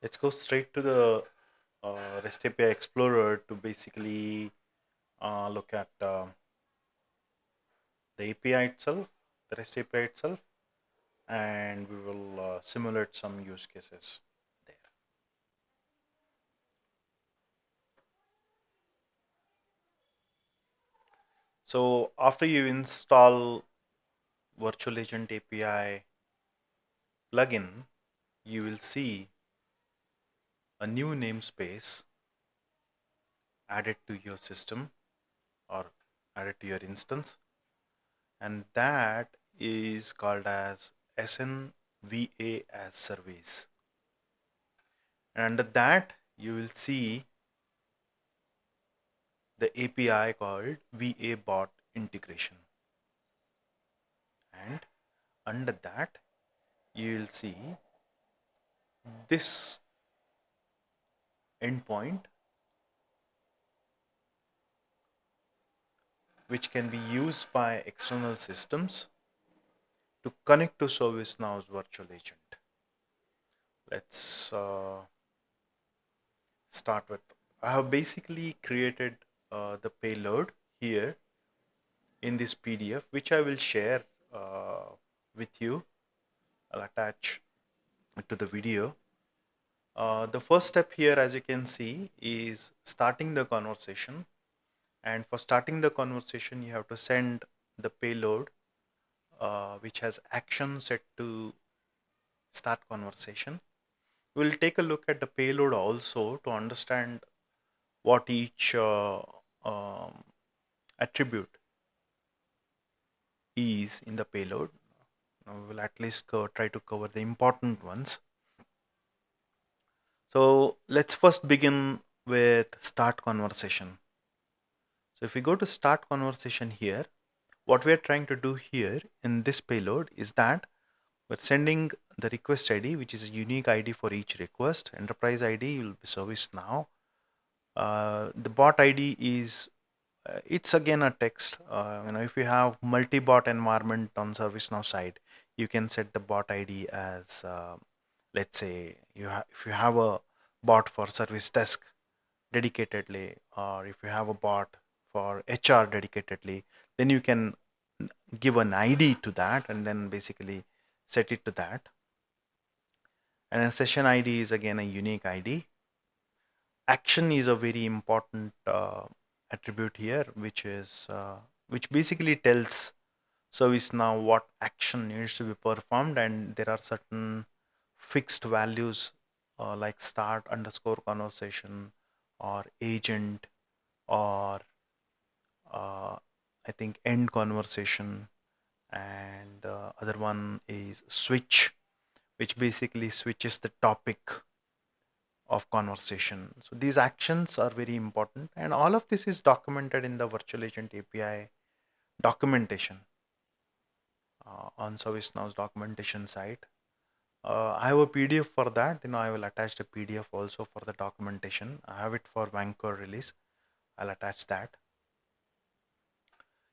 Let's go straight to the REST API Explorer to basically look at the API itself, the REST API itself, and we will simulate some use cases there. So after you install Virtual Agent API plugin, you will see a new namespace added to your system or added to your instance, and that is called as SNVA as service. And under that, you will see the API called VA bot integration. And under that, you will see this endpoint, which can be used by external systems to connect to ServiceNow's virtual agent. Let's start with, I have basically created the payload here in this PDF, which I will share with you. I'll attach it to the video. The first step here, as you can see, is starting the conversation. And for starting the conversation, you have to send the payload, which has action set to start conversation. We'll take a look at the payload also to understand what each attribute is in the payload. Now we will at least try to cover the important ones. So let's first begin with start conversation. So if we go to start conversation here, what we are trying to do here in this payload is that we're sending the request ID, which is a unique ID for each request. Enterprise ID will be ServiceNow. The bot ID is it's again a text. If you have multi-bot environment on ServiceNow side, you can set the bot ID as let's say if you have a bot for service desk dedicatedly, or if you have a bot for HR dedicatedly, then you can give an ID to that and then basically set it to that. And a session ID is again a unique ID. Action is a very important attribute here, which basically tells ServiceNow what action needs to be performed, and there are certain fixed values like start underscore conversation or agent or I think end conversation, and the other one is switch, which basically switches the topic of conversation. So these actions are very important, and all of this is documented in the virtual agent API documentation on ServiceNow's documentation site. I have a PDF for that. I will attach the PDF also for the documentation. I have it for Vancouver release. I'll attach that.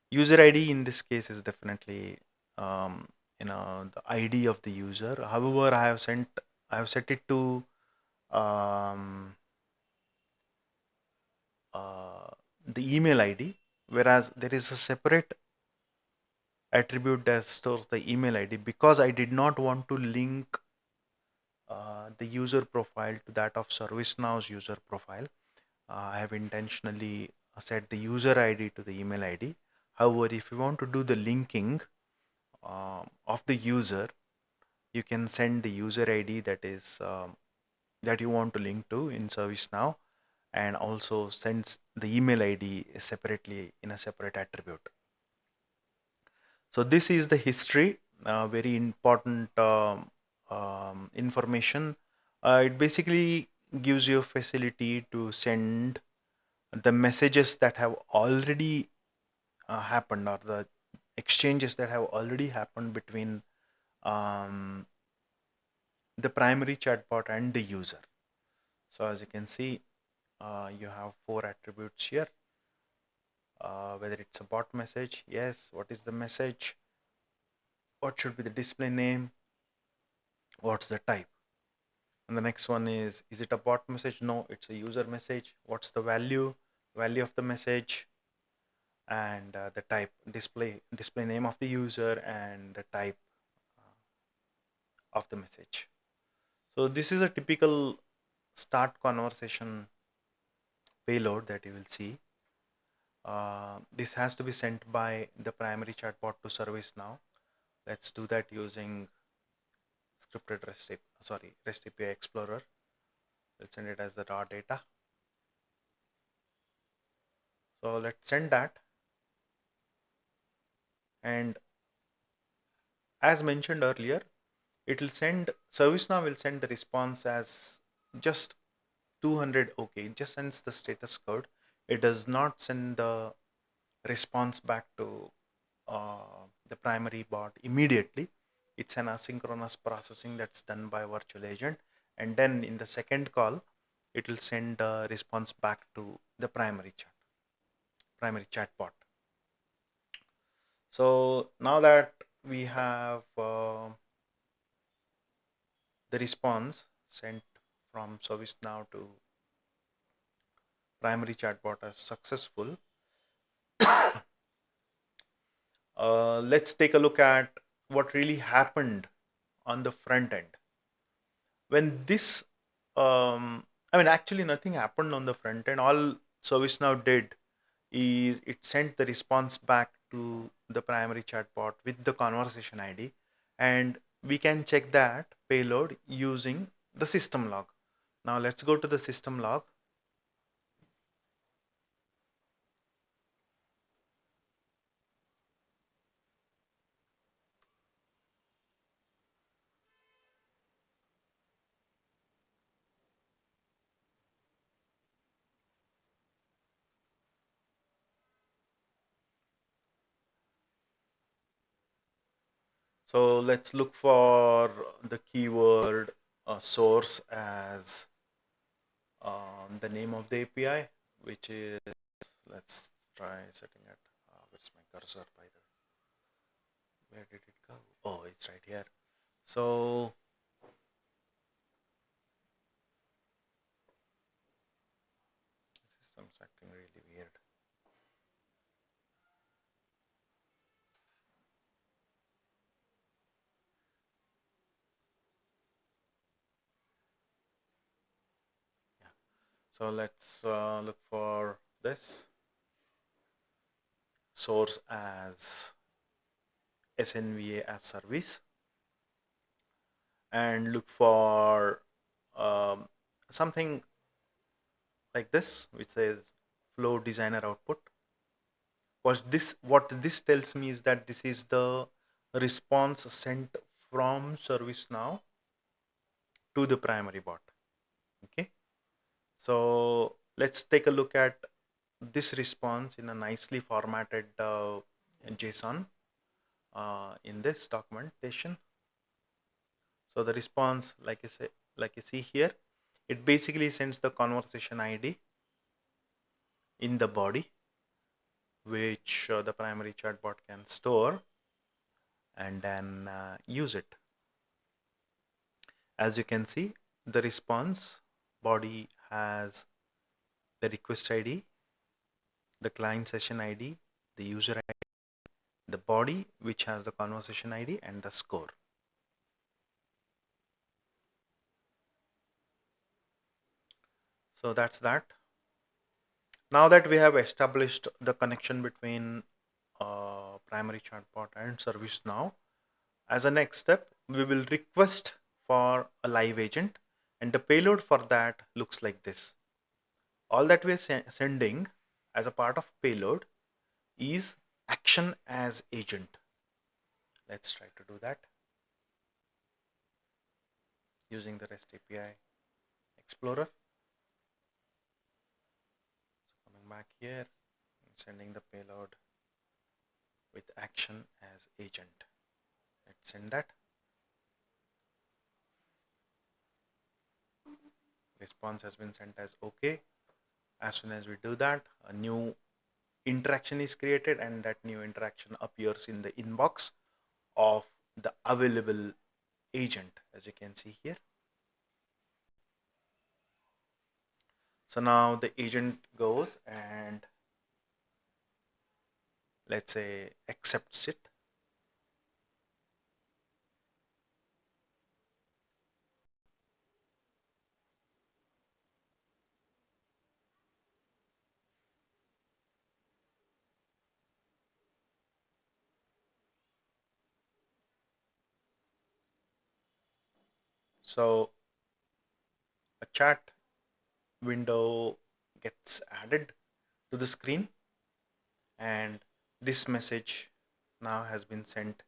User ID in this case is definitely the ID of the user. However, I have set it to um, the email ID, whereas there is a separate attribute that stores the email ID because I did not want to link the user profile to that of ServiceNow's user profile. I have intentionally set the user ID to the email ID. However, if you want to do the linking of the user, you can send the user ID that you want to link to in ServiceNow, and also sends the email ID separately in a separate attribute. So this is the history, very important information. It basically gives you a facility to send the messages that have already happened, or the exchanges that have already happened between um, the primary chatbot and the user. So as you can see, you have 4 attributes here. Whether it's a bot message, yes, what is the message, what should be the display name, what's the type. And the next one is it a bot message? No, it's a user message. What's the value of the message, and the type, display name of the user, and the type of the message. So this is a typical start conversation payload that you will see. This has to be sent by the primary chatbot to ServiceNow. Let's do that using scripted REST API Explorer. Let's send it as the raw data. So let's send that. And as mentioned earlier, ServiceNow will send the response as just 200 OK. It just sends the status code. It does not send the response back to the primary bot immediately. It's an asynchronous processing that's done by virtual agent, and then in the second call it will send the response back to the primary chatbot. So now that we have the response sent from ServiceNow to primary chatbot as successful, let's take a look at what really happened on the front end. When this, actually nothing happened on the front end. All ServiceNow did is it sent the response back to the primary chatbot with the conversation ID, and we can check that payload using the system log. Now let's go to the system log. So let's look for the keyword source as the name of the API, which is, let's try setting it. Where's my cursor, by the way? Where did it go? Oh, it's right here. So the system's acting really weird. Yeah. So let's look for this source as SNVA as service, and look for something like this, which says flow designer output. What this tells me is that this is the response sent from ServiceNow to the primary bot. Okay, so let's take a look at this response in a nicely formatted JSON in this documentation. So the response, like you see here, it basically sends the conversation ID in the body, which the primary chatbot can store and then use it. As you can see, the response body has the request ID, the client session ID, the user ID, the body which has the conversation ID, and the score. So that's that. Now that we have established the connection between primary chatbot and ServiceNow, as a next step, we will request for a live agent, and the payload for that looks like this. All that we're sending as a part of payload is action as agent. Let's try to do that using the REST API Explorer. So coming back here and sending the payload with action as agent. Let's send that. Response has been sent as OK. As soon as we do that, a new interaction is created, and that new interaction appears in the inbox of the available agent, as you can see here. So now the agent goes and let's say accepts it. So a chat window gets added to the screen, and this message now has been sent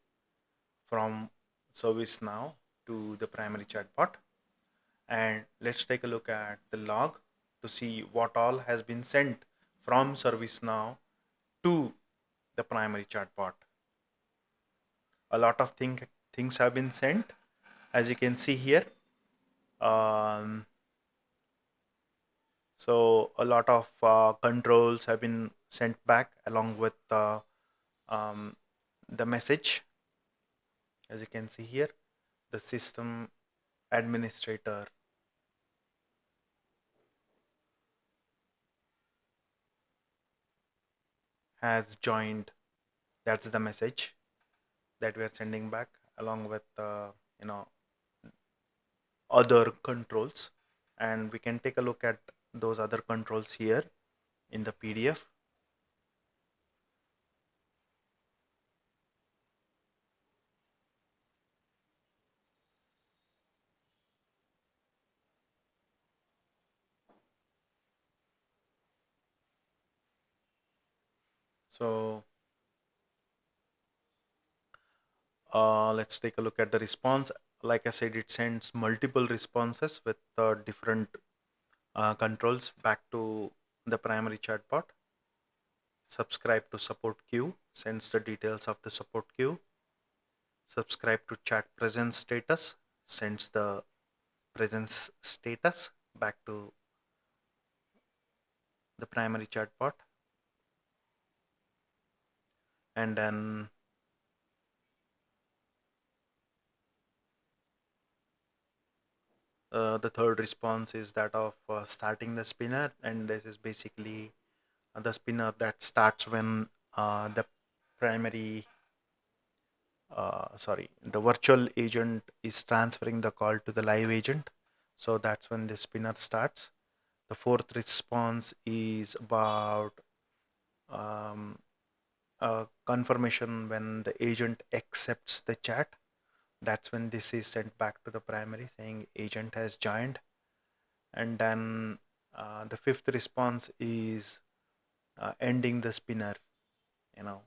from ServiceNow to the primary chatbot. And let's take a look at the log to see what all has been sent from ServiceNow to the primary chatbot. A lot of things have been sent, as you can see here. Um, so a lot of controls have been sent back along with um, the message. As you can see here, the system administrator has joined. That's the message that we are sending back along with you know other controls, and we can take a look at those other controls here in the PDF. So let's take a look at the response. Like I said, it sends multiple responses with different controls back to the primary chatbot. Subscribe to support queue sends the details of the support queue. Subscribe to chat presence status sends the presence status back to the primary chatbot. And then the third response is that of starting the spinner, and this is basically the spinner that starts when the primary the virtual agent is transferring the call to the live agent. So that's when the spinner starts. The fourth response is about um, confirmation when the agent accepts the chat. That's when this is sent back to the primary saying agent has joined. And then the fifth response is ending the spinner. You know,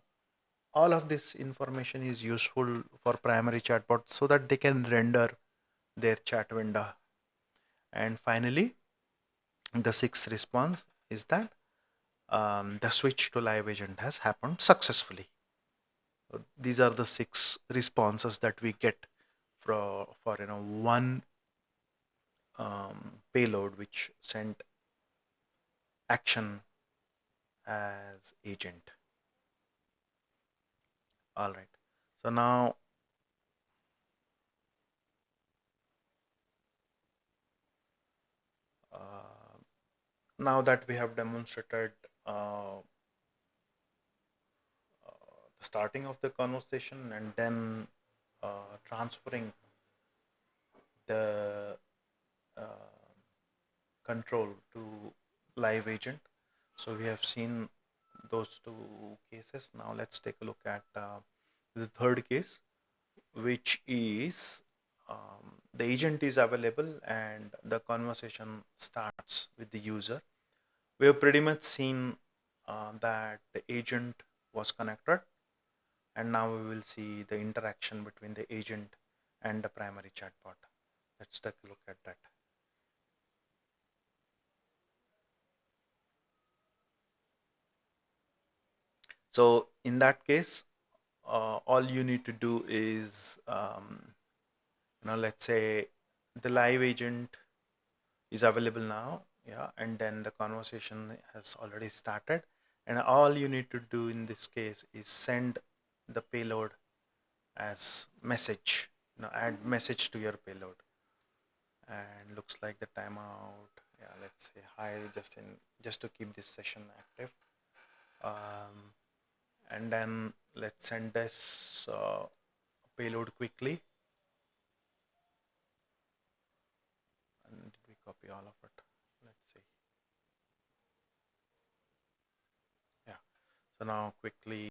all of this information is useful for primary chatbot so that they can render their chat window. And finally, the sixth response is that the switch to live agent has happened successfully. So these are the six responses that we get for one payload which sent action as agent. All right. So uh, now that we have demonstrated the starting of the conversation and then transferring the uh, control to live agent. So we have seen those two cases. Now let's take a look at the third case, which is the agent is available and the conversation starts with the user. We have pretty much seen that the agent was connected, and now we will see the interaction between the agent and the primary chatbot. Let's take a look at that. So in that case, all you need to do is, let's say the live agent is available now, yeah, and then the conversation has already started, and all you need to do in this case is send the payload as message, add message to your payload. And looks like the timeout Yeah, let's say hi just to keep this session active. Um, and then let's send this payload quickly. And we copy all of it? Let's see. Yeah. So now quickly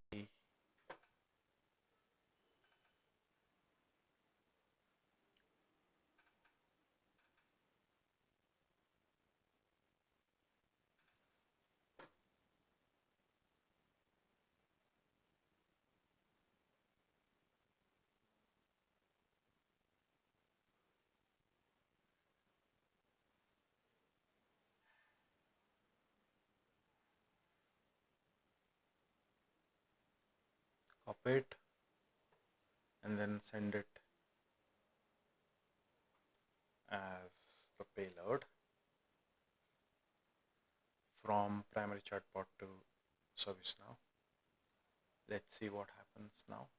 copy it and then send it as the payload from primary chatbot to ServiceNow. Let's see what happens now.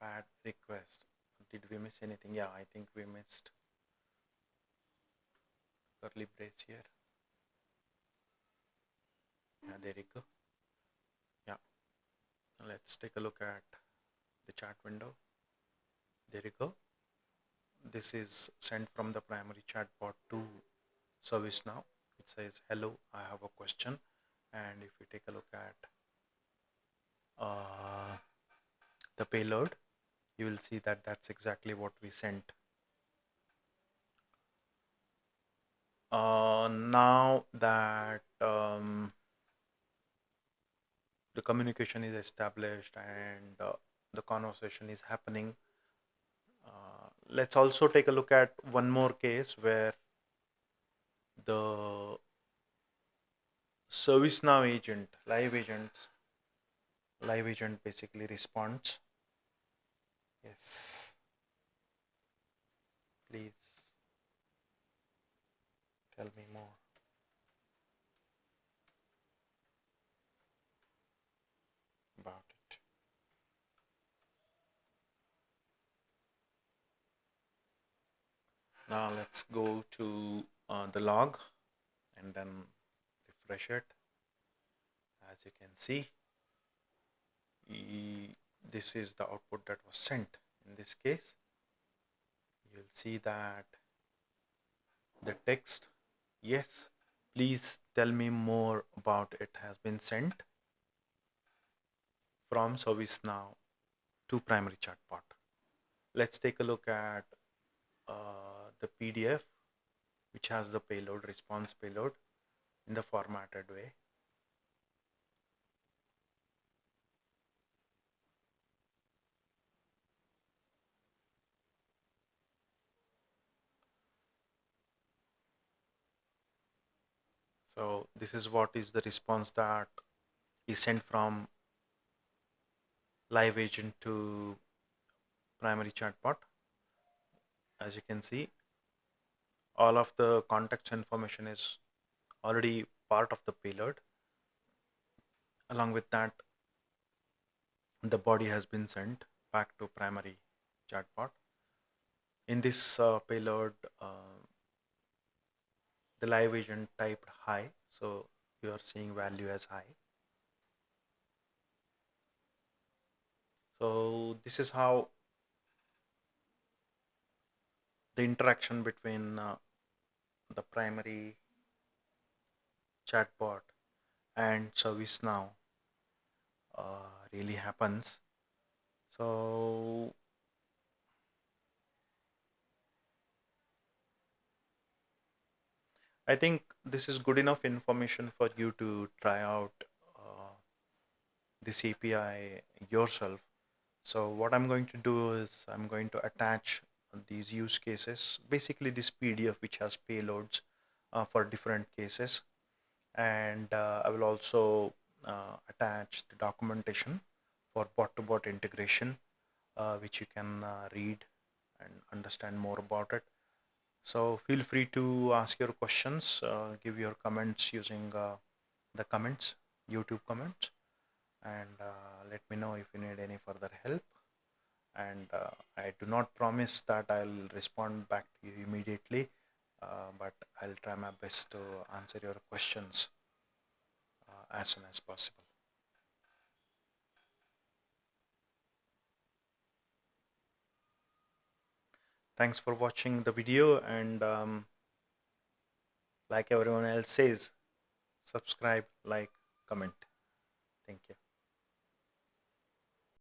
Add request. Did we miss anything? Yeah, I think we missed curly brace here. Yeah, there you go. Yeah. Let's take a look at the chat window. There you go. This is sent from the primary chatbot to ServiceNow. It says, hello, I have a question. And if you take a look at the payload, you will see that that's exactly what we sent. Now that the communication is established and the conversation is happening, let's also take a look at one more case where the ServiceNow agent, live agent basically responds. Yes, please tell me more about it. Now let's go to the log and then refresh it. As you can see, this is the output that was sent. In this case, you'll see that the text, yes, please tell me more about it, has been sent from ServiceNow to primary chatbot. Let's take a look at the PDF, which has the payload, response payload, in the formatted way. So this is what is the response that is sent from live agent to primary chatbot. As you can see, all of the context information is already part of the payload. Along with that, the body has been sent back to primary chatbot. In this payload, the live agent typed hi, so you are seeing value as hi. So this is how the interaction between the primary chatbot and ServiceNow really happens. So I think this is good enough information for you to try out this API yourself. So what I'm going to do is I'm going to attach these use cases, basically this PDF which has payloads for different cases, and I will also attach the documentation for bot-to-bot integration, which you can read and understand more about it. So feel free to ask your questions, give your comments using the comments, YouTube comments, and let me know if you need any further help. And I do not promise that I'll respond back to you immediately. but I'll try my best to answer your questions as soon as possible. Thanks for watching the video, and like everyone else says, subscribe, like, comment. Thank you.